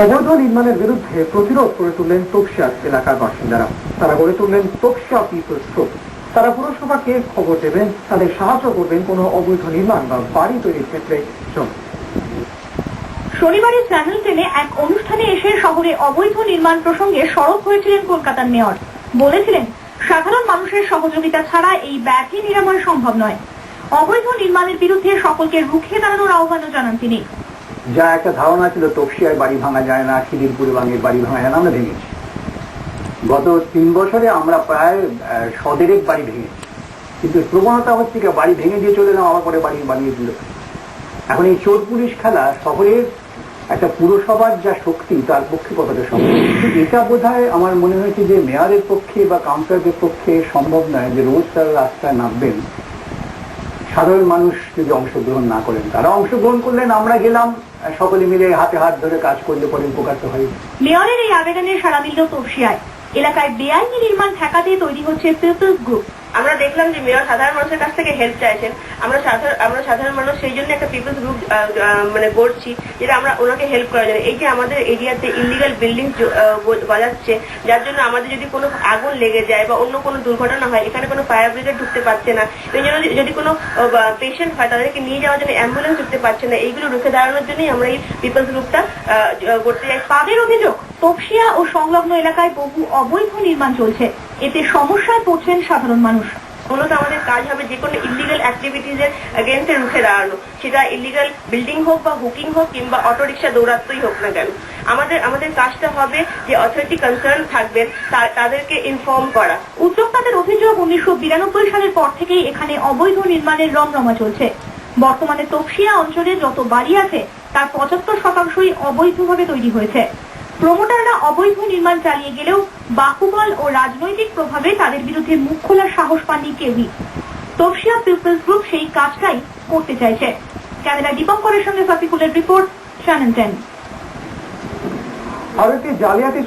অবৈধ নির্মাণের বিরুদ্ধে প্রতিরোধ করে তুললেন তপসিয়া এলাকার বাসিন্দারা। তারা গড়ে তুললেন তপসিয়া পিপলস গ্রুপ। তারা পুরসভাকে খবর দেবেন, তাদের সাহায্য করবেন কোনো অবৈধ নির্মাণ বা বাড়ি তৈরির ক্ষেত্রে। শনিবারের চ্যানেল 10-এ এক অনুষ্ঠানে এসে শহরে অবৈধ নির্মাণ প্রসঙ্গে সরব হয়েছিলেন কলকাতার মেয়র। বলেছিলেন, সাধারণ মানুষের সহযোগিতা ছাড়া এই ব্যাধি নিরাময় সম্ভব নয়। অবৈধ নির্মাণের বিরুদ্ধে সকলকে রুখে দাঁড়ানোর আহ্বানও জানান তিনি। যা একটা ধারণা ছিল তপসিয়ায় বাড়ি ভাঙা যায় না, খিদিরপুরে বাড়ি ভাঙা যায় না, আমরা ভেঙেছি। গত 3 বছরে আমরা প্রায় 100 বাড়ি ভেঙেছি। কিন্তু প্রবণতা হচ্ছে কি, বাড়ি ভেঙে দিয়ে চলে এলাম, আবার পরে বাড়ি বানিয়ে দিল। এখন এই চোর পুলিশ খেলা শহরের একটা পুরসভার যা শক্তি, তার পক্ষে কতটা সম্ভব। এটা বোধহয় আমার মনে হয়েছে যে মেয়রের পক্ষে বা কাউন্সিলরদের পক্ষে সম্ভব নয় যে রোজ তারা রাস্তায় নামবেন, সাধারণ মানুষ যদি অংশগ্রহণ না করেন। তারা অংশগ্রহণ করলেন, আমরা গেলাম, সকলে মিলে হাতে হাত ধরে কাজ করলে পরে উপকার তো হয়। মেয়রের এই আবেদনে সাড়া মিলল তপসিয়ায়। এলাকায় বেআইনি নির্মাণ ঠেকাতে তৈরি হচ্ছে পিপলস গ্রুপ। আমরা দেখলাম যে মেয়র সাধারণ মানুষের কাছ থেকে হেল্প চাইছেন। আমরা সাধারণ মানুষ সেই জন্য একটা পিপলস গ্রুপ গড়ছি, যেটা আমরা ওনাকে হেল্প করার জন্য। এই যে আমাদের এরিয়াতে ইলিগাল বিল্ডিং বাজাচ্ছে, যার জন্য আমাদের যদি কোনো আগুন লেগে যায় বা অন্য কোনো দুর্ঘটনা হয়, এখানে কোনো ফায়ার ব্রিগেড ঢুকতে পারছে না। এই জন্য যদি কোনো পেশেন্ট হয়, তাদেরকে নিয়ে যাওয়ার জন্য অ্যাম্বুলেন্স ঢুকতে পারছে না। এইগুলো রুখে দাঁড়ানোর জন্যই আমরা এই পিপলস গ্রুপটা করতে চাই। তাদের অভিযোগ, তপসিয়া ও সংলগ্ন এলাকায় বহু অবৈধ নির্মাণ চলছে। এতে সমস্যায় পড়ছেন সাধারণ মানুষ। মূলত আমাদের কাজ হবে যে কোনো ইলিগাল অ্যাক্টিভিটিজ এর এগেইনস্টে রুখে দাঁড়ানো, সেটা ইলিগাল বিল্ডিং হোক বা হুকিং হোক কিংবা অটো রিক্সা দৌরাত্মই হোক না কেন। আমাদের কাজটা হবে যে অথরিটি কনসার্ন থাকবেন তাদেরকে ইনফর্ম করা। উদ্যোক্তাদের অভিযোগ, 1992 সালের পর থেকেই এখানে অবৈধ নির্মাণের রমরমা চলছে। বর্তমানে তপসিয়া অঞ্চলে যত বাড়ি আছে তার 75% অবৈধভাবে তৈরি হয়েছে। প্রমোটাররা অবৈধ নির্মাণ চালিয়ে গেলেও বাহুবল ও রাজনৈতিক প্রভাবে তাদের বিরুদ্ধে মুখ খোলার সাহস পাননি কেউই। তপসিয়া পিপলস গ্রুপ সেই কাজটাই করতে চাইছে। ক্যামেরা দীপঙ্করের সঙ্গে সাফিকুলের রিপোর্ট, চ্যানেল 10। আর একটি জালিয়াতি